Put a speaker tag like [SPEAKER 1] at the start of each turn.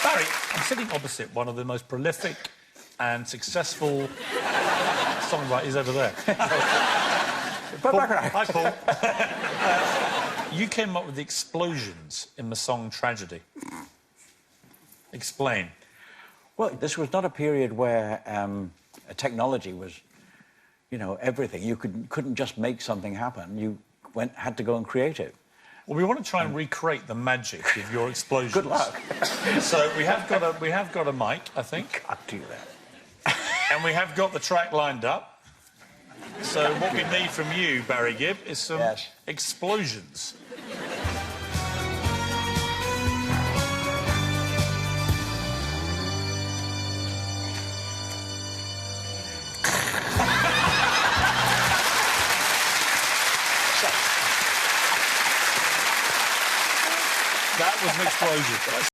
[SPEAKER 1] Barry, I'm sitting opposite one of the most prolific and successful songwriters over there. Hi, Paul. You came up with the explosions in the song Tragedy. Explain.
[SPEAKER 2] Well, this was not a period where technology was, you know, everything. You couldn't just make something happen. You had to go and create it.
[SPEAKER 1] Well, we want to try and recreate the magic of your explosions.
[SPEAKER 2] Good luck.
[SPEAKER 1] So we have got a mic, I think.
[SPEAKER 2] Can't do that.
[SPEAKER 1] And we have got the track lined up. So what we need from you, Barry Gibb, is some explosions. That was an explosion.